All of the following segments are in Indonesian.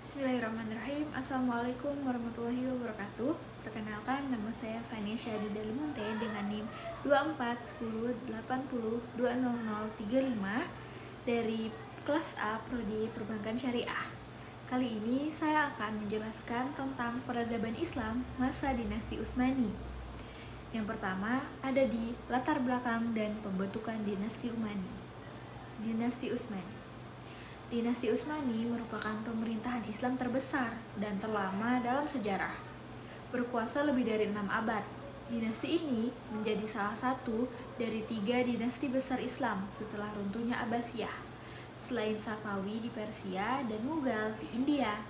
Bismillahirrahmanirrahim. Assalamualaikum warahmatullahi wabarakatuh. Perkenalkan, nama saya Fania Syahdi Dalimunte dengan NIM 241080200035 dari kelas A Prodi Perbankan Syariah. Kali ini saya akan menjelaskan tentang peradaban Islam masa dinasti Utsmani. Yang pertama ada di latar belakang dan pembentukan dinasti Utsmani. Dinasti Utsmani. Dinasti Utsmani merupakan pemerintahan Islam terbesar dan terlama dalam sejarah. Berkuasa lebih dari 6 abad. Dinasti ini menjadi salah satu dari 3 dinasti besar Islam setelah runtuhnya Abbasiyah, selain Safawi di Persia dan Mughal di India.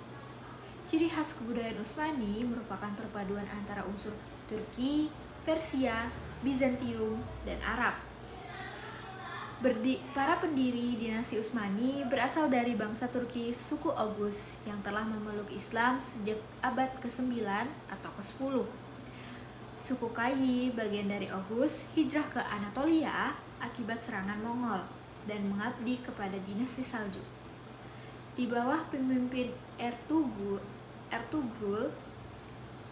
Ciri khas kebudayaan Utsmani merupakan perpaduan antara unsur Turki, Persia, Bizantium, dan Arab. Para pendiri dinasti Utsmani berasal dari bangsa Turki suku Oghuz yang telah memeluk Islam sejak abad ke-9 atau ke-10. Suku Kayi, bagian dari Oghuz, hijrah ke Anatolia akibat serangan Mongol dan mengabdi kepada dinasti Saljuk. Di bawah pemimpin Ertugrul,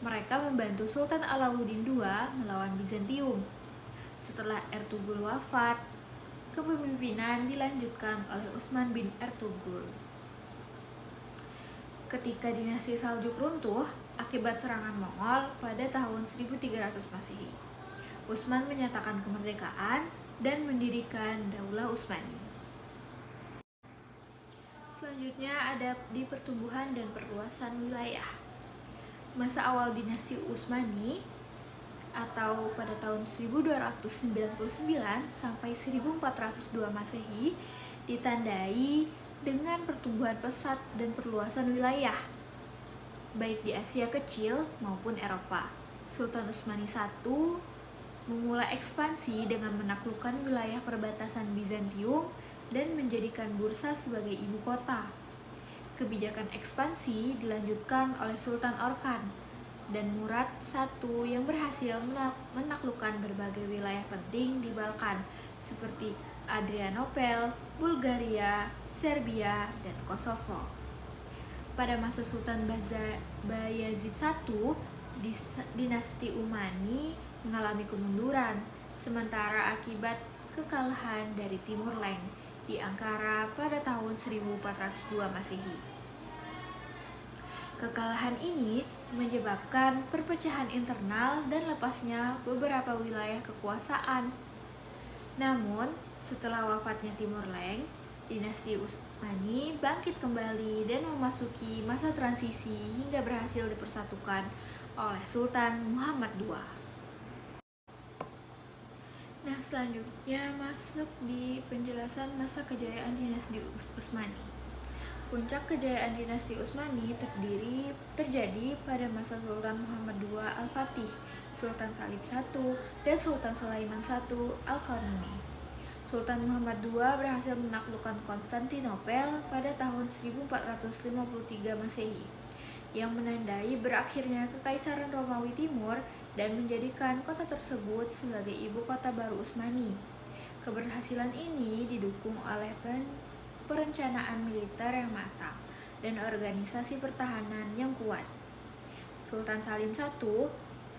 mereka membantu Sultan Alauddin II melawan Bizantium. Setelah Ertugrul wafat, kepemimpinan dilanjutkan oleh Utsman bin Ertugrul. Ketika dinasti Saljuk runtuh akibat serangan Mongol pada tahun 1300 Masehi, Utsman menyatakan kemerdekaan dan mendirikan Daulah Utsmani. Selanjutnya ada di pertumbuhan dan perluasan wilayah. Masa awal dinasti Utsmani atau pada tahun 1299 sampai 1402 Masehi ditandai dengan pertumbuhan pesat dan perluasan wilayah, baik di Asia Kecil maupun Eropa. Sultan Utsmani I memulai ekspansi dengan menaklukkan wilayah perbatasan Bizantium dan menjadikan Bursa sebagai ibu kota. Kebijakan ekspansi dilanjutkan oleh Sultan Orkan dan Murad I yang berhasil menaklukkan berbagai wilayah penting di Balkan seperti Adrianopel, Bulgaria, Serbia, dan Kosovo. Pada masa Sultan Bayazid I, dinasti Utsmani mengalami kemunduran sementara akibat kekalahan dari Timur Leng di Ankara pada tahun 1402 Masehi. Kekalahan ini menyebabkan perpecahan internal dan lepasnya beberapa wilayah kekuasaan. Namun, setelah wafatnya Timur Leng, dinasti Utsmani bangkit kembali dan memasuki masa transisi hingga berhasil dipersatukan oleh Sultan Muhammad II. Nah, selanjutnya masuk di penjelasan masa kejayaan dinasti Utsmani. Puncak kejayaan dinasti Utsmani terjadi pada masa Sultan Muhammad II Al-Fatih, Sultan Salim I, dan Sultan Sulaiman I Al-Qanuni. Sultan Muhammad II berhasil menaklukkan Konstantinopel pada tahun 1453 Masehi, yang menandai berakhirnya Kekaisaran Romawi Timur dan menjadikan kota tersebut sebagai ibu kota baru Utsmani. Keberhasilan ini didukung oleh perencanaan militer yang matang dan organisasi pertahanan yang kuat. Sultan Salim I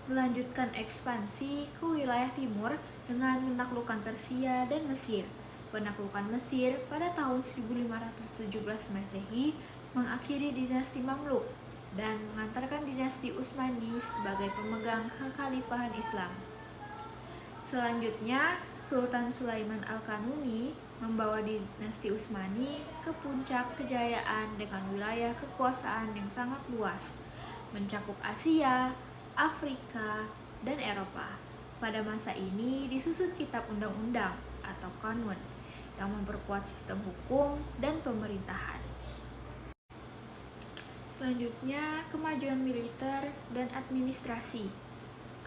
melanjutkan ekspansi ke wilayah timur dengan menaklukkan Persia dan Mesir. Penaklukan Mesir pada tahun 1517 Masehi mengakhiri dinasti Mamluk dan mengantarkan dinasti Utsmani sebagai pemegang kekhalifahan Islam. Selanjutnya, Sultan Sulaiman Al-Qanuni membawa dinasti Utsmani ke puncak kejayaan dengan wilayah kekuasaan yang sangat luas, mencakup Asia, Afrika, dan Eropa. Pada masa ini disusun kitab undang-undang atau kanun yang memperkuat sistem hukum dan pemerintahan. Selanjutnya, kemajuan militer dan administrasi.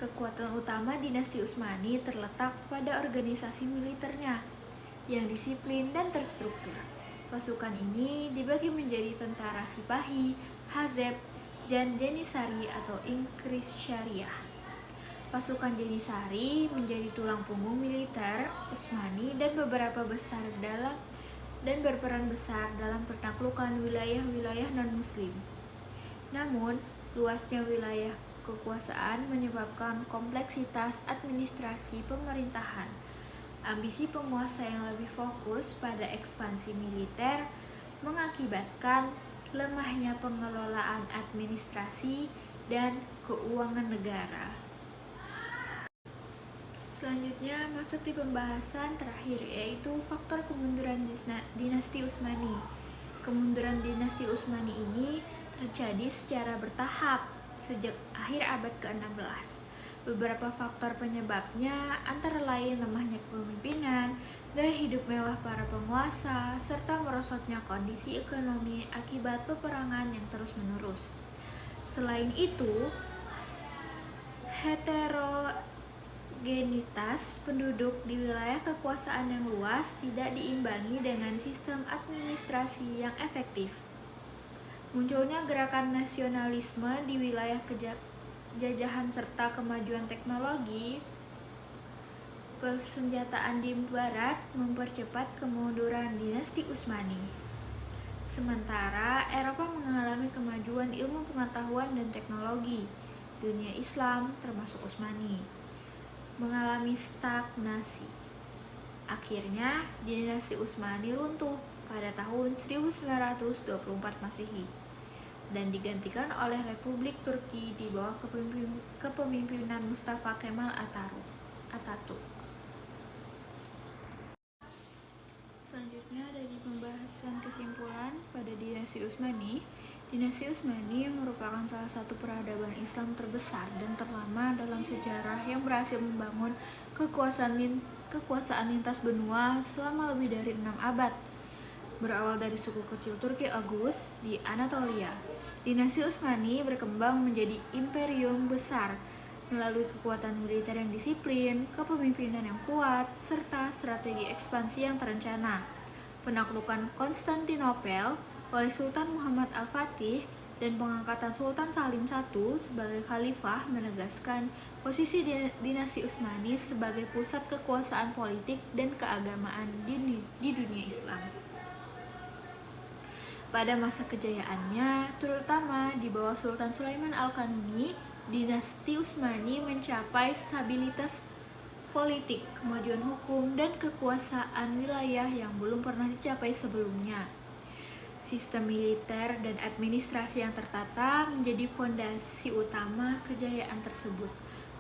Kekuatan utama dinasti Utsmani terletak pada organisasi militernya yang disiplin dan terstruktur. Pasukan ini dibagi menjadi tentara Sipahi, Hazeb, dan Janissary atau Inggris Syariah. Pasukan Janissary menjadi tulang punggung militer Utsmani dan beberapa besar dalam dan berperan besar dalam penaklukan wilayah-wilayah non-Muslim. Namun, luasnya wilayah kekuasaan menyebabkan kompleksitas administrasi pemerintahan. Ambisi penguasa yang lebih fokus pada ekspansi militer mengakibatkan lemahnya pengelolaan administrasi dan keuangan negara. Selanjutnya masuk di pembahasan terakhir, yaitu faktor kemunduran dinasti Utsmani. Kemunduran dinasti Utsmani ini terjadi secara bertahap sejak akhir abad ke-16. Beberapa faktor penyebabnya antara lain lemahnya kepemimpinan, gaya hidup mewah para penguasa, serta merosotnya kondisi ekonomi akibat peperangan yang terus-menerus. Selain itu, heterogenitas penduduk di wilayah kekuasaan yang luas tidak diimbangi dengan sistem administrasi yang efektif. Munculnya gerakan nasionalisme di wilayah jajahan serta kemajuan teknologi persenjataan di barat mempercepat kemunduran dinasti Utsmani. Sementara Eropa mengalami kemajuan ilmu pengetahuan dan teknologi, dunia Islam termasuk Utsmani mengalami stagnasi. Akhirnya dinasti Utsmani runtuh pada tahun 1924 Masehi dan digantikan oleh Republik Turki di bawah kepemimpinan Mustafa Kemal Atatürk. Selanjutnya dari pembahasan kesimpulan pada dinasti Utsmani. Dinasti Utsmani merupakan salah satu peradaban Islam terbesar dan terlama dalam sejarah yang berhasil membangun kekuasaan lintas benua selama lebih dari 6 abad. Berawal dari suku kecil Turki Oghuz di Anatolia, dinasti Utsmani berkembang menjadi imperium besar melalui kekuatan militer yang disiplin, kepemimpinan yang kuat, serta strategi ekspansi yang terencana. Penaklukan Konstantinopel oleh Sultan Muhammad Al-Fatih dan pengangkatan Sultan Salim I sebagai khalifah menegaskan posisi dinasti Utsmani sebagai pusat kekuasaan politik dan keagamaan di dunia Islam. Pada masa kejayaannya, terutama di bawah Sultan Sulaiman Al-Kanuni, dinasti Utsmani mencapai stabilitas politik, kemajuan hukum, dan kekuasaan wilayah yang belum pernah dicapai sebelumnya. Sistem militer dan administrasi yang tertata menjadi fondasi utama kejayaan tersebut.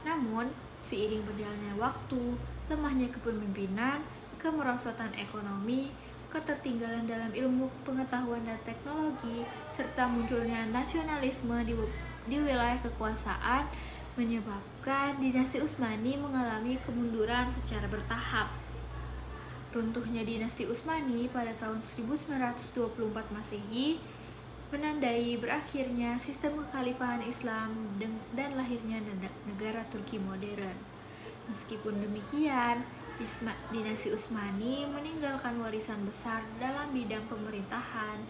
Namun, seiring berjalannya waktu, lemahnya kepemimpinan, kemerosotan ekonomi, ketertinggalan dalam ilmu pengetahuan dan teknologi, serta munculnya nasionalisme di wilayah kekuasaan menyebabkan dinasti Utsmani mengalami kemunduran secara bertahap. Runtuhnya dinasti Utsmani pada tahun 1924 Masehi menandai berakhirnya sistem kekhalifahan Islam dan lahirnya negara Turki modern. Meskipun demikian, dinasti Utsmani meninggalkan warisan besar dalam bidang pemerintahan,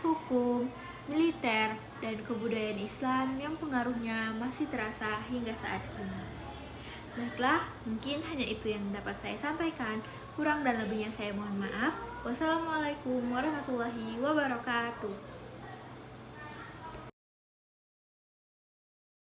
hukum, militer, dan kebudayaan Islam yang pengaruhnya masih terasa hingga saat ini. Baiklah, mungkin hanya itu yang dapat saya sampaikan. Kurang dan lebihnya saya mohon maaf. Wassalamualaikum warahmatullahi wabarakatuh.